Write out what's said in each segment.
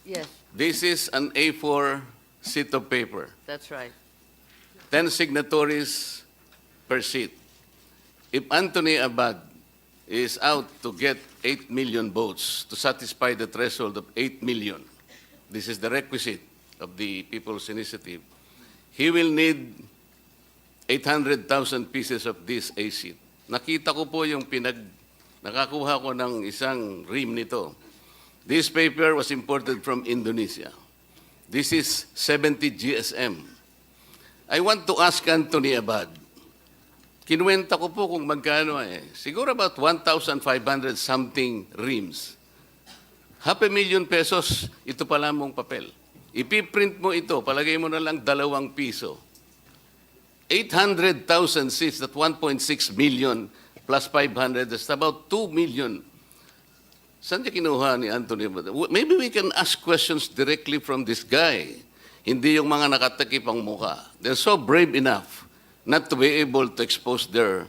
Yes, This is an A4 sheet of paper. that's right. 10 signatories per sheet. If Anthony Abad is out to get 8 million votes to satisfy the threshold of 8 million, this is the requisite of the People's Initiative, he will need 800,000 pieces of this A sheet. Nakita ko po yung nakakuha ko ng isang ream nito. This paper was imported from Indonesia. This is 70 GSM. I want to ask Anthony Abad, kinuwenta ko po kung magkano siguro about 1,500 something reams. ₱500,000 pesos, ito pala mong papel. Ipiprint mo ito, palagay mo na lang 2 piso. 800,000 seats, that 1.6 million plus 500, that's about 2 million. Saan niya kinuha ni Anthony Abad? Maybe we can ask questions directly from this guy. Hindi yung mga nakatakip ang mukha. They're so brave enough not to be able to expose their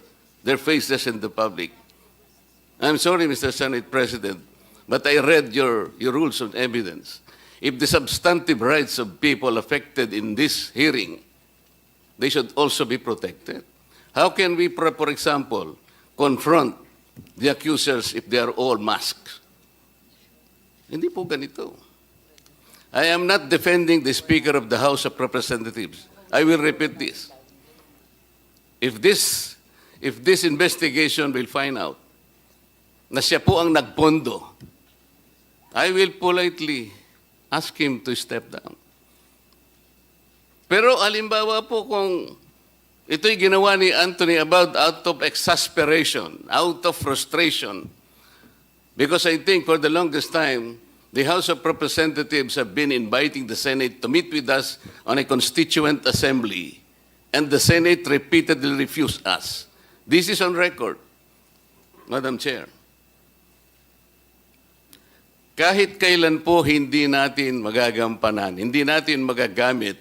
faces in the public. I'm sorry, Mr. Senate President, but I read your rules of evidence. If the substantive rights of people affected in this hearing, they should also be protected. How can we, for example, confront the accusers if they are all masked? Hindi po ganito. I am not defending the Speaker of the House of Representatives. I will repeat this. If this investigation will find out na siya po ang nagpondo, I will politely ask him to step down. Pero alimbawa po kung ito'y ginawa ni Anthony Abad out of exasperation, out of frustration, because I think for the longest time, the House of Representatives have been inviting the Senate to meet with us on a constituent assembly, and the Senate repeatedly refused us. This is on record, Madam Chair. Kahit kailan po hindi natin magagampanan, hindi natin magagamit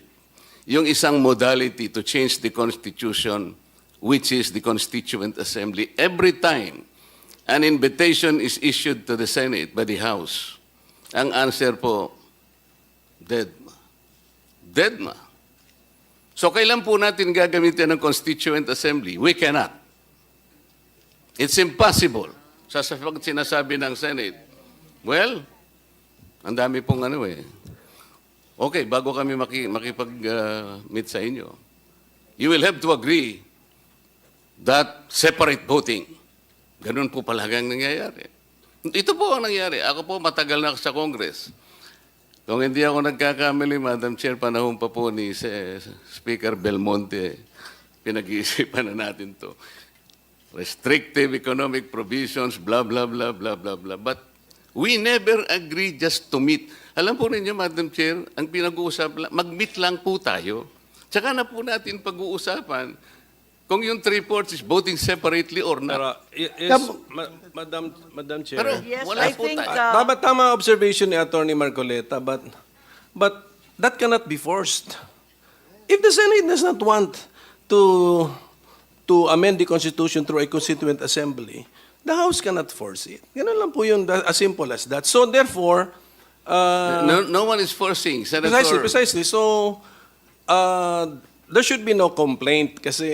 yung isang modality to change the Constitution, which is the Constituent Assembly. Every time an invitation is issued to the Senate by the House, ang answer po, dead ma. Dead ma. So kailan po natin gagamitin ng Constituent Assembly? We cannot. It's impossible. Sinasabi ng Senate, well, ang dami pong Okay, bago kami makipag-meet sa inyo, you will have to agree that separate voting. Ganun po palagang nangyayari. Ito po ang nangyari. Ako po matagal na sa Congress. Kung hindi ako nagkakamali, Madam Chair, panahon pa po ni Speaker Belmonte, pinag-iisipan na natin to. Restrictive economic provisions, blah, blah, blah, blah, blah, blah. But we never agree just to meet. Alam po ninyo, Madam Chair, ang pinag-uusapan, mag-meet lang po tayo. Tsaka na po natin pag-uusapan kung yung 3/4 is voting separately or not. Pero, yes, Madam Chair. Pero Yes, wala I po think tayo. Tama observation ni Attorney Marcoleta, but that cannot be forced. If the Senate does not want to amend the Constitution through a Constituent Assembly, the House cannot force it. Ganun lang po yun, as simple as that. So therefore, No one is forcing, Senator. precisely. So, there should be no complaint kasi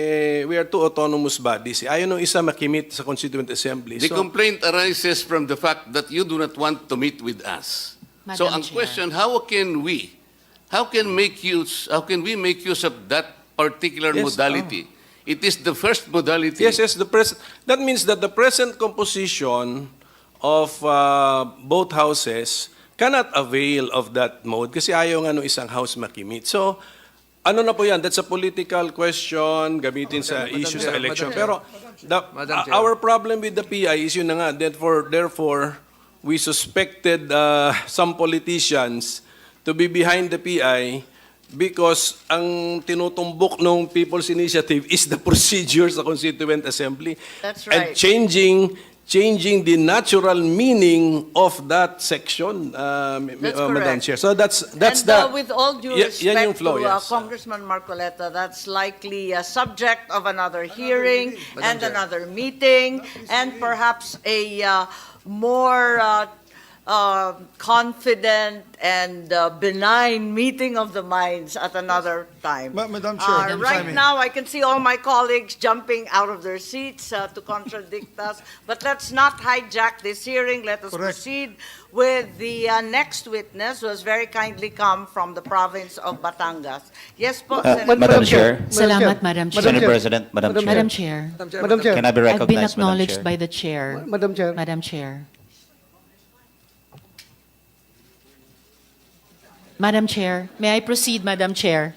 we are two autonomous bodies. Ayaw nung isa makimit sa Constituent Assembly. The complaint arises from the fact that you do not want to meet with us. So Madam ang Chair. question, how can we make use of that particular Yes, modality? It is the first modality. Yes, that means that the present composition of both houses cannot avail of that mode kasi ayaw nga nung isang house makimit. So, ano na po yan? That's a political question, gamitin sa issue sa election. Pero our problem with the PI is yun na nga. Therefore, we suspected some politicians to be behind the PI because ang tinutumbok ng People's Initiative is the procedure sa Constituent Assembly. That's And right. changing the natural meaning of that section, That's Madam correct. Chair. So that's And that. with all due Yan respect yung flow, to yes. Congressman Marcoleta, that's likely a subject of another hearing and another meeting, and perhaps a more confident and benign meeting of the minds at another time. Madam Chair, if I Right may. now, I can see all my colleagues jumping out of their seats to contradict us, but let's not hijack this hearing. Let us Correct. proceed with the next witness, who has very kindly come from the province of Batangas. Yes po, Senator. Madam Chair. Salamat, Madam Chair. Senate President, Madam Chair. Madam Chair, Madam Chair. Can I be I've been recognized, Madam acknowledged Chair? by the Chair. Madam Chair. Madam Chair. Madam Chair, may I proceed, Madam Chair?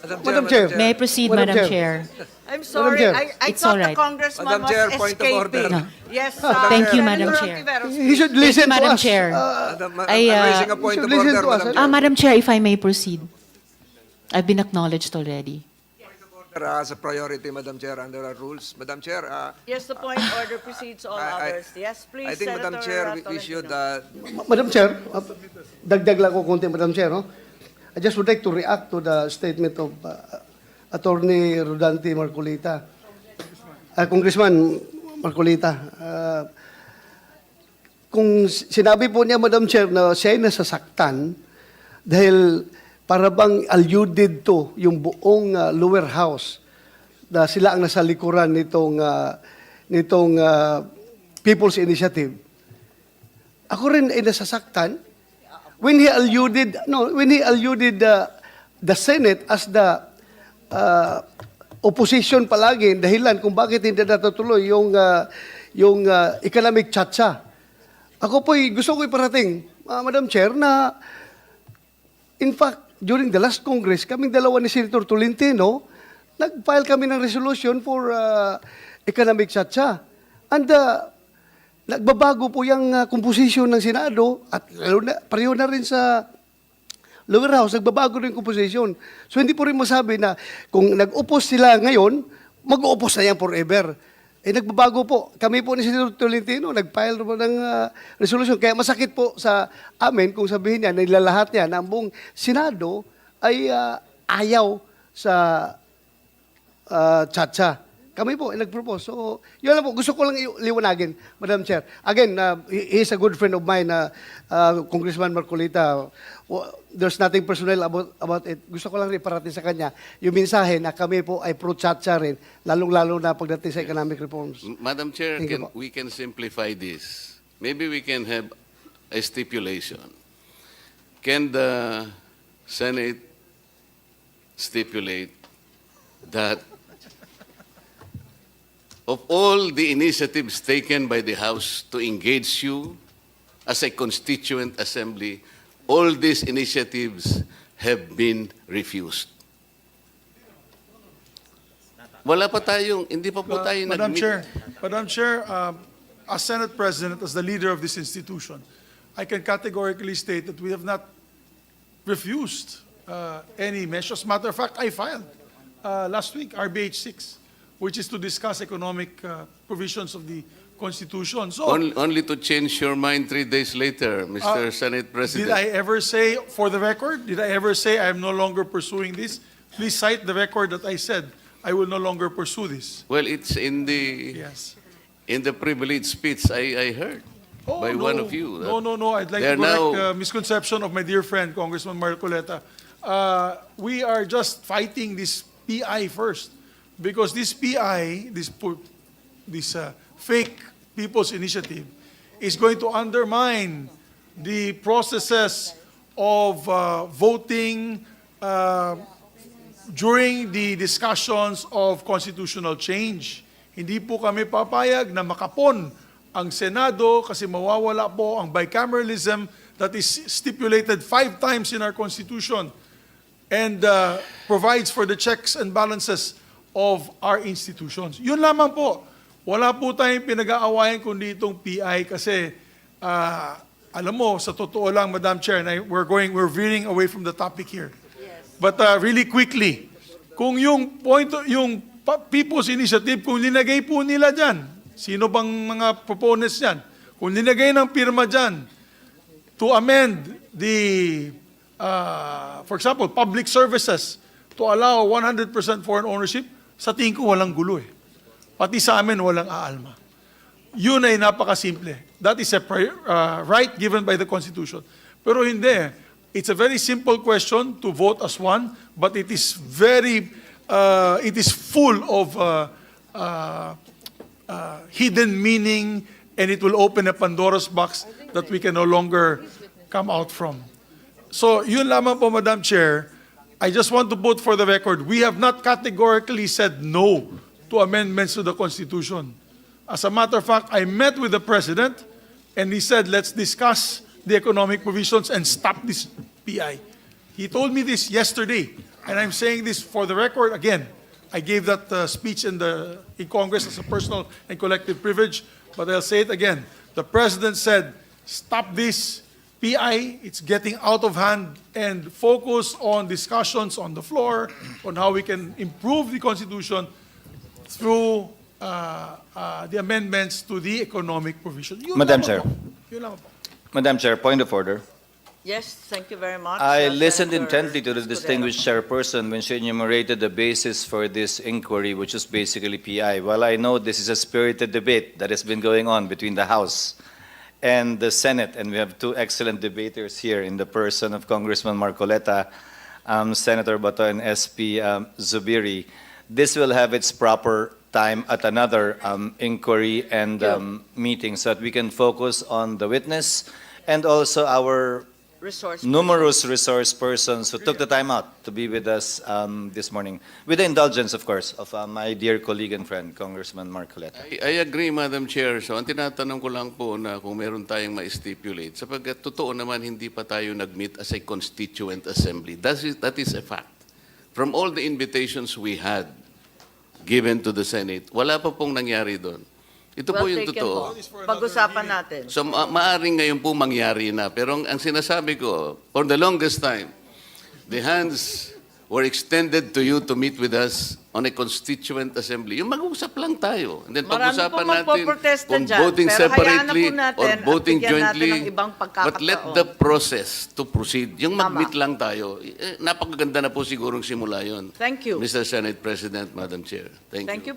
Madam Chair. May I proceed, Madam Madam Chair. Chair? I'm sorry, Chair. I It's thought all the right. congressman Madam was Chair, point of order. escaping. No. Yes, Thank you, Madam Senator Chair. Ontiveros, He should please. listen Thank you, to Madam us. Chair. I'm I, raising a point you of should listen order, to us, Madam Chair. Madam Chair, if I may proceed. I've been acknowledged already. As a priority, Madam Chair, under our rules. Madam Chair, Yes, the point of order precedes all others. Yes, please, I think, Madam Senator Chair, we should, Tolentino. Madam Chair, dagdag lang ko konti, Madam Chair. No? I just would like to react to the statement of Attorney Rodante Marcoleta. Congressman Marcoleta. Kung sinabi po niya, Madam Chair, na siya ay nasasaktan dahil para bang alluded to yung buong lower house na sila ang nasa likuran nitong People's Initiative. Ako rin ay nasasaktan when he alluded the Senate as the opposition palagi, dahilan kung bakit hindi natutuloy yung economic chacha. Ako po'y gusto ko iparating, Madam Chair, na in fact, during the last Congress, kaming dalawa ni Senator Tolentino, nag-file kami ng resolution for economic chacha. And nagbabago po yung composition ng Senado at lalo na, pareho na rin sa lower house, nagbabago rin yung composition. So hindi po rin masabi na kung nag-oppose sila ngayon, mag-oppose na yan forever. Nagbabago po. Kami po ni Senator Tolentino, nag-file po ng resolution. Kaya masakit po sa amin kung sabihin niya, nilalahat niya na ang buong Senado ay ayaw sa chacha. Kami po, nag-propose. So, yun lang po. Gusto ko lang liwanagin, Madam Chair. Again, he is a good friend of mine, Congressman Marcoleta. There's nothing personal about it. Gusto ko lang rin parating sa kanya yung mensahe na kami po ay pro-chacha rin, lalong-lalo na pagdating sa economic reforms. Madam Chair, Thank you po. we can simplify this. Maybe we can have a stipulation. Can the Senate stipulate that of all the initiatives taken by the House to engage you as a constituent assembly, all these initiatives have been refused? Wala pa tayong, hindi pa po tayo Madam nag-meet. Madam Chair, as Senate President, as the leader of this institution, I can categorically state that we have not refused any measures. As a matter of fact, I filed last week RBH 6, which is to discuss economic provisions of the Constitution. So, Only to change your mind 3 days later, Mr. Senate President. did I ever say, for the record, did I ever say I am no longer pursuing this? Please cite the record that I said I will no longer pursue this. Well, it's in the Yes. privileged speech I heard by no. one of you. No. I'd like They're to correct now- misconception of my dear friend, Congressman Marcoleta. We are just fighting this PI first. Because this PI, this fake People's Initiative, is going to undermine the processes of voting during the discussions of constitutional change. Hindi po kami papayag na makapon ang Senado kasi mawawala po ang bicameralism that is stipulated 5 times in our Constitution and provides for the checks and balances of our institutions. Yun lamang po. Wala po tayong pinag-aawayan kundi itong PI kasi alam mo, sa totoo lang, Madam Chair, we're veering away from the topic here. But really quickly, kung yung People's Initiative, kung linagay po nila dyan, sino bang mga proponents dyan? Kung linagay ng pirma dyan to amend the, for example, public services to allow 100% foreign ownership, sa tingin ko walang gulo eh. Pati sa amin walang aalma. Yun ay napakasimple. that is a right given by the Constitution. Pero hindi. It's a very simple question to vote as one, but it is full of hidden meaning, and it will open a Pandora's box that we can no longer come out from. So, yun lamang po, Madam Chair. I just want to put for the record, we have not categorically said no to amendments to the Constitution. As a matter of fact, I met with the President, and he said, let's discuss the economic provisions and stop this PI. He told me this yesterday, and I'm saying this for the record again. I gave that speech in Congress as a personal and collective privilege, but I'll say it again. The President said, stop this PI, it's getting out of hand, and focus on discussions on the floor on how we can improve the Constitution through the amendments to the economic provision. Yun Madam lamang Chair. po. Yun lamang po. Madam Chair, point of order. Yes, thank you very much. I listened Senator intently to the Escudero. distinguished chairperson when she enumerated the basis for this inquiry, which is basically PI. While I know this is a spirited debate that has been going on between the House and the Senate, and we have two excellent debaters here in the person of Congressman Marcoleta, Senator Bato, and SP Zubiri, this will have its proper time at another inquiry and meeting so that we can focus on the witness and also our numerous resource persons who took the time out to be with us this morning. With the indulgence, of course, of my dear colleague and friend, Congressman Marcoleta. I agree, Madam Chair. So, ang tinatanong ko lang po na kung meron tayong ma-stipulate, sapagkat totoo naman hindi pa tayo nag-meet as a constituent assembly. That is a fact. From all the invitations we had given to the Senate, wala pa pong nangyari doon. Ito po Well yung taken totoo. po. Pag-usapan natin. So, maaring ngayon po mangyari na. Pero ang sinasabi ko, for the longest time, the hands were extended to you to meet with us on a constituent assembly. Yung mag-usap lang tayo. And then Marami pag-usapan pong natin magpoprotesta kung dyan. voting Pero hayaan na separately po natin or at voting bigyan natin jointly. ng ibang But let pagkakataon. the process to proceed. Yung Tama. mag-meet lang tayo, napakaganda na po sigurong simula yun. Thank you. Mr. Senate President, Madam Chair. Thank you. Thank you